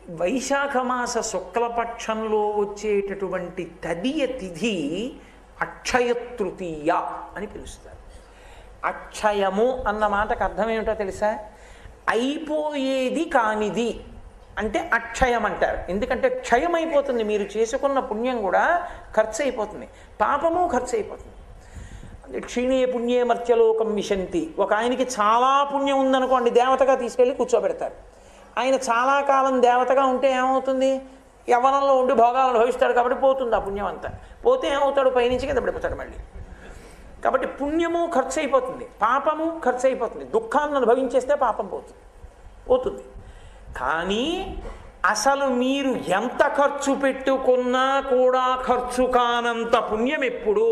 వైశాఖ మాస శుక్లపక్షంలో వచ్చేటటువంటి తదియ తిథి అక్షయ తృతీయ అని పిలుస్తారు. అక్షయము అన్న మాటకు అర్థం ఏమిటో తెలుసా? అయిపోయేది కానిది అంటే అక్షయం అంటారు. ఎందుకంటే క్షయం అయిపోతుంది, మీరు చేసుకున్న పుణ్యం కూడా ఖర్చు అయిపోతుంది, పాపము ఖర్చు అయిపోతుంది. క్షీణే పుణ్యే మర్త్యలోకం విశంతి. ఒక ఆయనకి చాలా పుణ్యం ఉందనుకోండి, దేవతగా తీసుకెళ్ళి కూర్చోబెడతారు. ఆయన చాలా కాలం దేవతగా ఉంటే ఏమవుతుంది? యవ్వనంలో ఉండి భోగాలను అనుభవిస్తాడు కాబట్టి పోతుంది ఆ పుణ్యం అంతా. పోతే ఏమవుతాడు? పైనుంచి కింద పడిపోతాడు మళ్ళీ. కాబట్టి పుణ్యము ఖర్చు అయిపోతుంది, పాపము ఖర్చు అయిపోతుంది. దుఃఖాన్ని అనుభవించేస్తే పాపం పోతుంది. కానీ అసలు మీరు ఎంత ఖర్చు పెట్టుకున్నా కూడా ఖర్చు కానంత పుణ్యం ఎప్పుడు?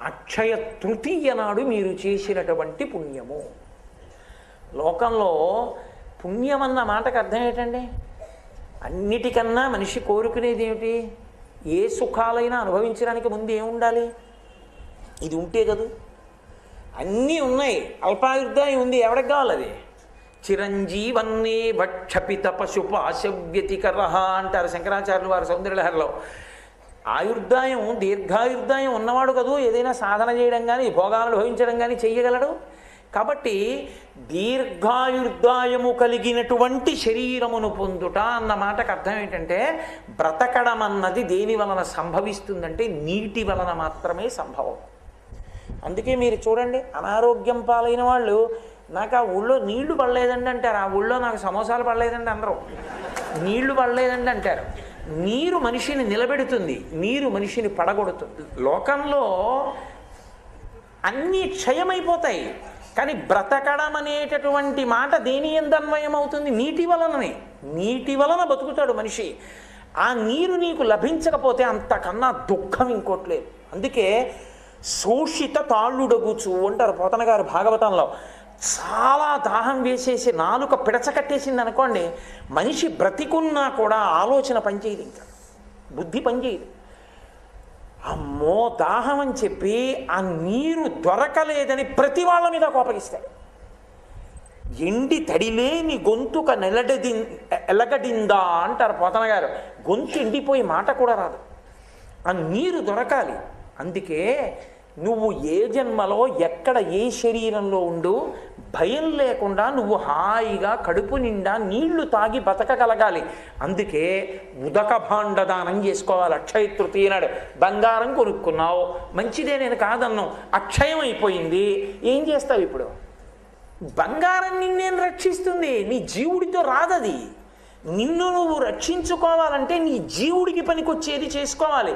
అక్షయ తృతీయ నాడు మీరు చేసినటువంటి పుణ్యము. లోకంలో పుణ్యం అన్న మాటకు అర్థం ఏంటండి? అన్నిటికన్నా మనిషి కోరుకునేది ఏమిటి? ఏ సుఖాలైనా అనుభవించడానికి ముందు ఏముండాలి? ఇది ఉంటే కదా. అన్నీ ఉన్నాయి, అల్పాయుర్దాయం ఉంది, ఎవరికి కావాలి అది? చిరంజీవన్నే భక్షపిత పశుపాశవ్యతికర అంటారు శంకరాచార్యులు వారు సౌందర్యలహరిలో. ఆయుర్దాయం, దీర్ఘాయుర్దాయం ఉన్నవాడు కదూ ఏదైనా సాధన చేయడం కానీ భోగాలను అనుభవించడం కానీ చెయ్యగలడు. కాబట్టి దీర్ఘాయుర్దాయము కలిగినటువంటి శరీరమును పొందుట అన్న మాటకు అర్థం ఏంటంటే, బ్రతకడం అన్నది దేని వలన సంభవిస్తుందంటే నీటి వలన మాత్రమే సంభవం. అందుకే మీరు చూడండి, అనారోగ్యం పాలైన వాళ్ళు నాకు ఆ ఊళ్ళో నీళ్లు పడలేదండి అంటారు, ఆ ఊళ్ళో నాకు సమోసాలు పడలేదండి అనరు, నీళ్లు పడలేదండి అంటారు. నీరు మనిషిని నిలబెడుతుంది, నీరు మనిషిని పడగొడుతుంది. లోకంలో అన్నీ క్షయమైపోతాయి, కానీ బ్రతకడం అనేటటువంటి మాట దేని యందు అన్వయం అవుతుంది? నీటి వలననే. నీటి వలన బతుకుతాడు మనిషి. ఆ నీరు నీకు లభించకపోతే అంతకన్నా దుఃఖం ఇంకోట్లేదు. అందుకే శోషిత తాళ్ళుడగుచు అంటారు పోతన గారు భాగవతంలో. చాలా దాహం వేసేసి నాలుక పిడచకట్టేసింది అనుకోండి, మనిషి బ్రతికున్నా కూడా ఆలోచన పనిచేయదు, ఇంకా బుద్ధి పనిచేయదు. అమ్మో దాహం అని చెప్పి ఆ నీరు దొరకలేదని ప్రతి వాళ్ళ మీద కోపగిస్తాడు. ఎండి తడిలేని గొంతుక ఎలగడిందా అంటారు పోతన గారు. గొంతు ఎండిపోయి మాట కూడా రాదు, ఆ నీరు దొరకాలి. అందుకే నువ్వు ఏ జన్మలో ఎక్కడ ఏ శరీరంలో ఉండు భయం లేకుండా నువ్వు హాయిగా కడుపు నిండా నీళ్లు తాగి బతకగలగాలి. అందుకే ఉదక భాండదానం చేసుకోవాలి. అక్షయ తృతీయ నాడు బంగారం కొనుక్కున్నావు, మంచిదే, నేను కాదన్నావు, అక్షయం అయిపోయింది, ఏం చేస్తావు ఇప్పుడు? బంగారం నిన్నేం రక్షిస్తుంది? నీ జీవుడితో రాదది. నిన్ను నువ్వు రక్షించుకోవాలంటే నీ జీవుడికి పనికొచ్చేది చేసుకోవాలి.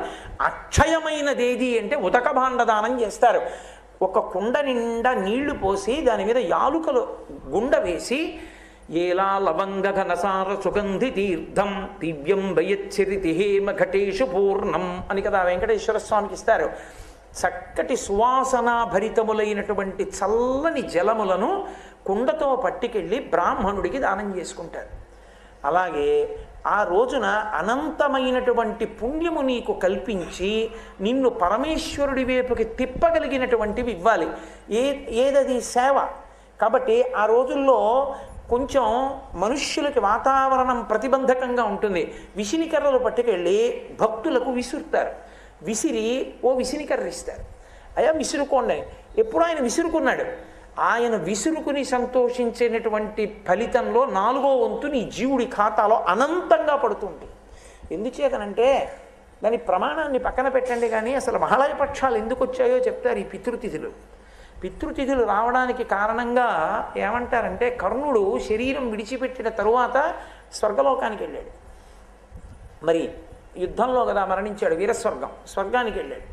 అక్షయమైనది ఏది అంటే ఉదక భాండదానం చేస్తారు. ఒక కుండ నిండా నీళ్లు పోసి దాని మీద యాలుకలు గుండ వేసి ఏలా లవంగ ఘనసార సుగంధి తీర్థం దివ్యం వయచ్చరితి హేమ ఘటేషు పూర్ణం అని కదా వెంకటేశ్వర స్వామికి ఇస్తారు. చక్కటి సువాసనా భరితములైనటువంటి చల్లని జలములను కుండతో పట్టుకెళ్ళి బ్రాహ్మణుడికి దానం చేసుకుంటారు. అలాగే ఆ రోజున అనంతమైనటువంటి పుణ్యము నీకు కల్పించి నిన్ను పరమేశ్వరుడి వైపుకి తిప్పగలిగినటువంటివి ఇవ్వాలి. ఏదది? సేవ. కాబట్టి ఆ రోజుల్లో కొంచెం మనుష్యులకి వాతావరణం ప్రతిబంధకంగా ఉంటుంది. విసినికర్రలు పట్టుకెళ్ళి భక్తులకు విసురుతారు. విసిరి ఓ విసినికర్ర ఇస్తారు, అయ్యా విసురుకోండి. ఎప్పుడు ఆయన విసురుకున్నాడు, ఆయన విసురుకుని సంతోషించేటటువంటి ఫలితంలో 4వ వంతు నీ జీవుడి ఖాతాలో అనంతంగా పడుతుంది. ఎందుచేతనంటే దాని ప్రమాణాన్ని పక్కన పెట్టండి, కానీ అసలు మహాలయ పక్షాలు ఎందుకు వచ్చాయో చెప్తారు. ఈ పితృతిథులు రావడానికి కారణంగా ఏమంటారంటే, కర్ణుడు శరీరం విడిచిపెట్టిన తరువాత స్వర్గలోకానికి వెళ్ళాడు. మరి యుద్ధంలో కదా మరణించాడు, స్వర్గానికి వెళ్ళాడు.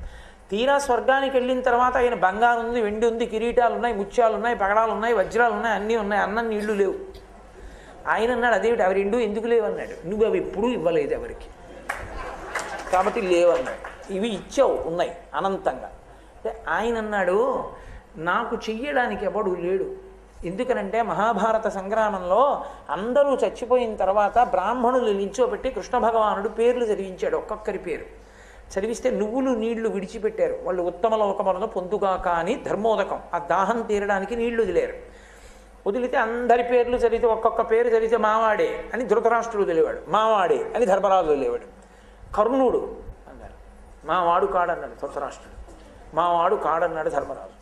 తీరా స్వర్గానికి వెళ్ళిన తర్వాత ఆయన బంగారం ఉంది, వెండి ఉంది, కిరీటాలు ఉన్నాయి, ముత్యాలు ఉన్నాయి, పగడాలు ఉన్నాయి, వజ్రాలు ఉన్నాయి, అన్నీ ఉన్నాయి, అన్నం నీళ్లు లేవు. ఆయన అన్నాడు, అదేమిటి అవి రెండు ఎందుకు లేవన్నాడు. నువ్వు అవి ఎప్పుడూ ఇవ్వలేదు ఎవరికి, కాబట్టి లేవన్నాడు. ఇవి ఇచ్చావు, ఉన్నాయి అనంతంగా. ఆయన అన్నాడు, నాకు చెయ్యడానికి ఎవడు లేడు. ఎందుకనంటే మహాభారత సంగ్రామంలో అందరూ చచ్చిపోయిన తర్వాత బ్రాహ్మణులు నిల్చోబెట్టి కృష్ణ భగవానుడు పేర్లు చదివించాడు, ఒక్కొక్కరి పేరు చదివిస్తే నువ్వులు నీళ్లు విడిచిపెట్టారు. వాళ్ళు ఉత్తమ లోకములను పొందుగాక అని ధర్మోదకం, ఆ దాహం తీరడానికి నీళ్లు వదిలేరు. వదిలితే అందరి పేర్లు చదివితే ఒక్కొక్క పేరు చదివితే మావాడే అని ధృతరాష్ట్రుడు తెలివాడు, మావాడే అని ధర్మరాజు తెలివాడు. కర్ణుడు అన్నారు, మావాడు కాడన్నాడు ధృతరాష్ట్రుడు, మావాడు కాడన్నాడు ధర్మరాజు.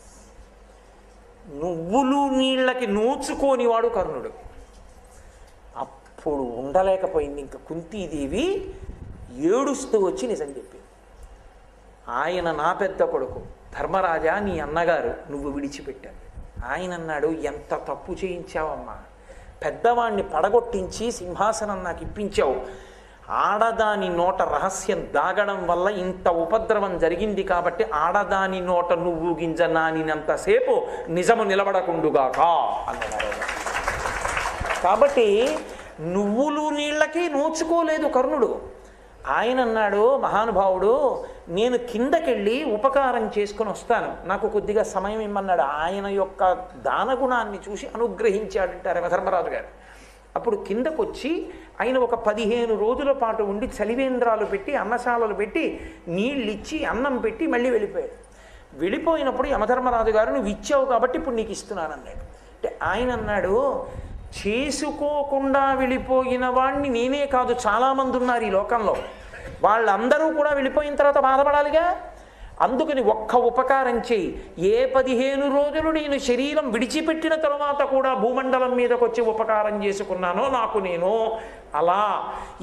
నువ్వులు నీళ్ళకి నోచుకోనివాడు కర్ణుడు. అప్పుడు ఉండలేకపోయింది ఇంకా కుంతీదేవి, ఏడుస్తూ వచ్చి నిజం చెప్పింది. ఆయన నా పెద్ద కొడుకు ధర్మరాజా, నీ అన్నగారు నువ్వు విడిచిపెట్టారు. ఆయన అన్నాడు, ఎంత తప్పు చేయించావమ్మా, పెద్దవాణ్ణి పడగొట్టించి సింహాసనం నాకు ఇప్పించావు. ఆడదాని నోట రహస్యం దాగడం వల్ల ఇంత ఉపద్రవం జరిగింది కాబట్టి ఆడదాని నోట నువ్వు గింజ నానినంతసేపు నిజము నిలబడకుండుగాక అన్నాడు. కాబట్టి నువ్వులు నీళ్ళకి నోచుకోలేదు కర్ణుడు. ఆయన అన్నాడు, మహానుభావుడు, నేను కిందకెళ్ళి ఉపకారం చేసుకుని వస్తాను, నాకు కొద్దిగా సమయం ఇమ్మన్నాడు. ఆయన యొక్క దానగుణాన్ని చూసి అనుగ్రహించాడంటారు యమధర్మరాజు గారు. అప్పుడు కిందకొచ్చి ఆయన ఒక 15 రోజుల పాటు ఉండి చలివేంద్రాలు పెట్టి అన్నశాలలు పెట్టి నీళ్ళిచ్చి అన్నం పెట్టి మళ్ళీ వెళ్ళిపోయాడు. వెళ్ళిపోయినప్పుడు యమధర్మరాజు గారు, నువ్వు ఇచ్చావు కాబట్టి ఇప్పుడు నీకు ఇస్తున్నాను అన్నాడు. అంటే ఆయన అన్నాడు, చేసుకోకుండా వెళ్ళిపోయిన వాడిని నేనే కాదు చాలామంది ఉన్నారు ఈ లోకంలో, వాళ్ళందరూ కూడా వెళ్ళిపోయిన తర్వాత బాధపడాలిగా. అందుకని ఒక్క ఉపకారం చేయి, ఏ 15 రోజులు నేను శరీరం విడిచిపెట్టిన తర్వాత కూడా భూమండలం మీదకి వచ్చి ఉపకారం చేసుకున్నానో నాకు నేను, అలా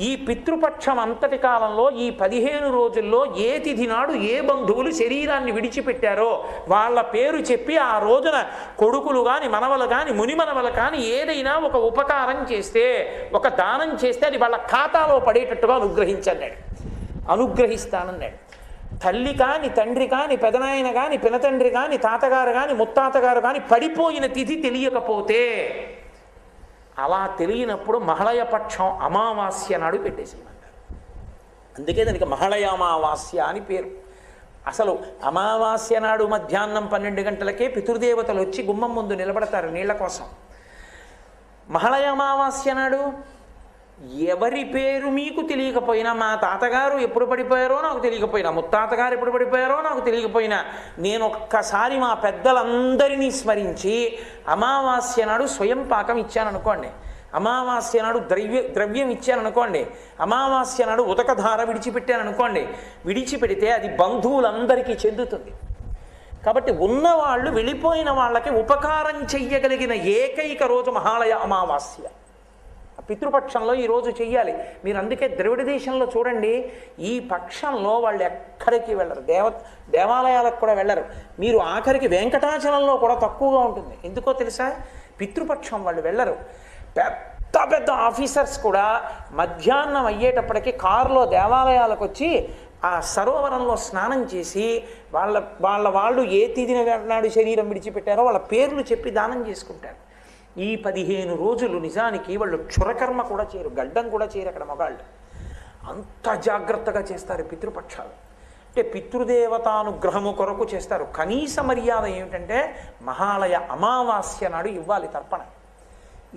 ఈ పితృపక్షం అంతటి కాలంలో ఈ 15 రోజుల్లో ఏ తిథి నాడు ఏ బంధువులు శరీరాన్ని విడిచిపెట్టారో వాళ్ళ పేరు చెప్పి ఆ రోజున కొడుకులు కానీ మనవలు కానీ మునిమనవలు కానీ ఏదైనా ఒక ఉపకారం చేస్తే, ఒక దానం చేస్తే అది వాళ్ళ ఖాతాలో పడేటట్టుగా అనుగ్రహిస్తానన్నాడు. తల్లి కానీ తండ్రి కానీ పెదనాయన కానీ పినతండ్రి కానీ తాతగారు కానీ ముత్తాతగారు కానీ పడిపోయిన తిథి తెలియకపోతే, అలా తెలియనప్పుడు మహళయపక్షం అమావాస్య నాడు పెట్టేసేయమంటారు. అందుకే దానికి మహళయ అమావాస్య అని పేరు. అసలు అమావాస్య నాడు మధ్యాహ్నం 12 గంటలకే పితృదేవతలు వచ్చి గుమ్మం ముందు నిలబడతారు నీళ్ల కోసం. మహళయ అమావాస్య నాడు ఎవరి పేరు మీకు తెలియకపోయినా, మా తాతగారు ఎప్పుడు పడిపోయారో నాకు తెలియకపోయినా, ముత్తాతగారు ఎప్పుడు పడిపోయారో నాకు తెలియకపోయినా, నేను ఒక్కసారి మా పెద్దలందరినీ స్మరించి అమావాస్య నాడు స్వయం పాకం ఇచ్చాననుకోండి, అమావాస్య నాడు ద్రవ్యం ఇచ్చాననుకోండి, అమావాస్య నాడు ఉదకధార విడిచిపెట్టాననుకోండి, విడిచిపెడితే అది బంధువులందరికీ చెందుతుంది. కాబట్టి ఉన్నవాళ్ళు వెళ్ళిపోయిన వాళ్ళకి ఉపకారం చెయ్యగలిగిన ఏకైక రోజు మహాలయ అమావాస్య. పితృపక్షంలో ఈరోజు చెయ్యాలి. మీరు అందుకే ద్రవిడ దేశంలో చూడండి, ఈ పక్షంలో వాళ్ళు ఎక్కడికి వెళ్ళరు, దేవాలయాలకు కూడా వెళ్ళరు. మీరు ఆఖరికి వెంకటాచలంలో కూడా తక్కువగా ఉంటుంది. ఎందుకో తెలుసా? పితృపక్షం వాళ్ళు వెళ్ళరు. పెద్ద పెద్ద ఆఫీసర్స్ కూడా మధ్యాహ్నం అయ్యేటప్పటికీ కారులో దేవాలయాలకు వచ్చి ఆ సరోవరంలో స్నానం చేసి వాళ్ళు ఏ తిథిన నాడు శరీరం విడిచిపెట్టారో వాళ్ళ పేర్లు చెప్పి దానం చేసుకుంటారు. ఈ 15 రోజులు నిజానికి వాళ్ళు క్షురకర్మ కూడా చేయరు, గడ్డం కూడా చేయరు అక్కడ మగాళ్ళు. అంత జాగ్రత్తగా చేస్తారు పితృపక్షాలు. అంటే పితృదేవతానుగ్రహము కొరకు చేస్తారు. కనీస మర్యాద ఏమిటంటే మహాలయ అమావాస్య నాడు ఇవ్వాలి తర్పణ.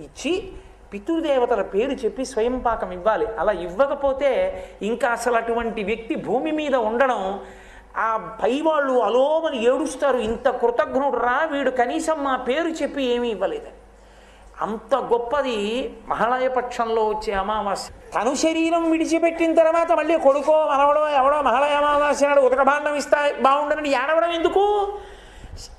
ఇచ్చి పితృదేవతల పేరు చెప్పి స్వయం పాకం ఇవ్వాలి. అలా ఇవ్వకపోతే ఇంకా అసలు అటువంటి వ్యక్తి భూమి మీద ఉండడం, ఆ పైవాళ్ళు అలోమని ఏడుస్తారు, ఇంత కృతజ్ఞుడు రా వీడు కనీసం మా పేరు చెప్పి ఏమీ ఇవ్వలేదని. అంత గొప్పది మహాలయ పక్షంలో వచ్చే అమావాస్య. తను శరీరం విడిచిపెట్టిన తర్వాత మళ్ళీ కొడుకో మనవడో ఎవడో మహాలయ అమావాస్య నాడు ఉతకభాండం ఇస్తా బాగుండని ఏడవడం ఎందుకు?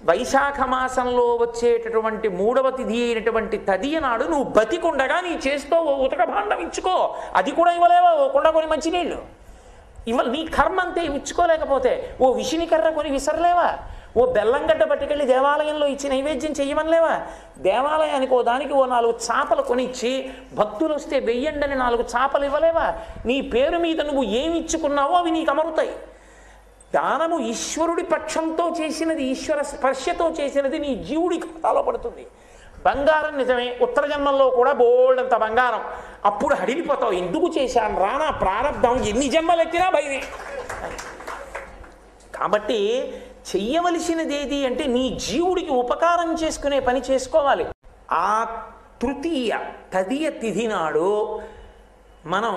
వైశాఖ మాసంలో వచ్చేటటువంటి 3వ తిథి అయినటువంటి తదియ నాడు నువ్వు బతికుండగా నీ చేస్తూ ఓ ఉతకభాండం ఇచ్చుకో. అది కూడా ఇవ్వలేవా? ఓ కుండ కొని మంచినీళ్ళు ఇవాళ నీ కర్మ అంతే. ఇచ్చుకోలేకపోతే ఓ విషినికర్ర కొని విసరలేవా? ఓ బెల్లంగడ్డ పట్టుకెళ్ళి దేవాలయంలో ఇచ్చి నైవేద్యం చెయ్యమనిలేవా? దేవాలయానికి ఓ దానికి ఓ 4 చాపలు కొనిచ్చి భక్తులు వస్తే వెయ్యండని 4 చాపలు ఇవ్వలేవా? నీ పేరు మీద నువ్వు ఏమి ఇచ్చుకున్నావో అవి నీకు అమరుతాయి. దానము ఈశ్వరుడి పక్షంతో చేసినది, ఈశ్వర స్పర్శతో చేసినది నీ జీవుడి ఖాతాలో పడుతుంది. బంగారం నిజమే, ఉత్తర జన్మల్లో కూడా బోల్డంత బంగారం. అప్పుడు హడిలిపోతావు, ఎందుకు చేశాను రానా ప్రారంధం, ఎన్ని జన్మలు ఎత్తినా భయమే. కాబట్టి చెయ్యవలసినది ఏది అంటే నీ జీవుడికి ఉపకారం చేసుకునే పని చేసుకోవాలి. ఆ తృతీయ తదియ తిథి నాడు మనం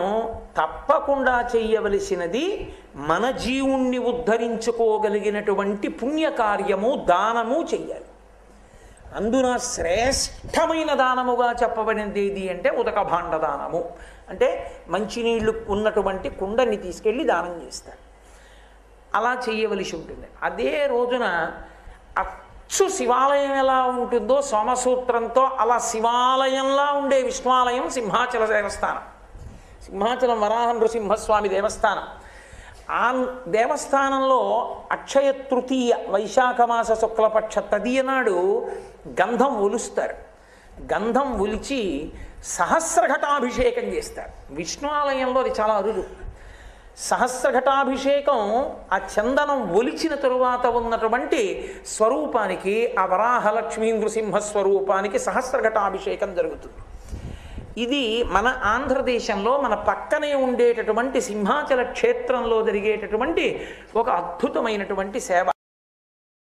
తప్పకుండా చెయ్యవలసినది మన జీవుణ్ణి ఉద్ధరించుకోగలిగినటువంటి పుణ్యకార్యము, దానము చెయ్యాలి. అందున శ్రేష్టమైన దానముగా చెప్పబడినది ఏది అంటే ఉదక భాండ దానము. అంటే మంచినీళ్లు ఉన్నటువంటి కుండని తీసుకెళ్ళి దానం చేస్తారు. అలా చేయవలసి ఉంటుంది. అదే రోజున అచ్చు శివాలయం ఎలా ఉంటుందో సోమసూత్రంతో అలా శివాలయంలా ఉండే విష్ణువాలయం సింహాచల దేవస్థానం. సింహాచలం వరాహ నృసింహస్వామి దేవస్థానం. ఆ దేవస్థానంలో అక్షయ తృతీయ వైశాఖమాస శుక్లపక్ష తదియ నాడు గంధం ఒలుస్తారు. గంధం ఒలిచి సహస్రఘటాభిషేకం చేస్తారు. విష్ణు ఆలయంలో అది చాలా అరుదు. సహస్రఘటాభిషేకం ఆ చందనం ఒలిచిన తరువాత ఉన్నటువంటి స్వరూపానికి, ఆ వరాహలక్ష్మీ నృసింహ స్వరూపానికి సహస్రఘటాభిషేకం జరుగుతుంది. ఇది మన ఆంధ్రదేశంలో మన పక్కనే ఉండేటటువంటి సింహాచల క్షేత్రంలో జరిగేటటువంటి ఒక అద్భుతమైనటువంటి సేవ.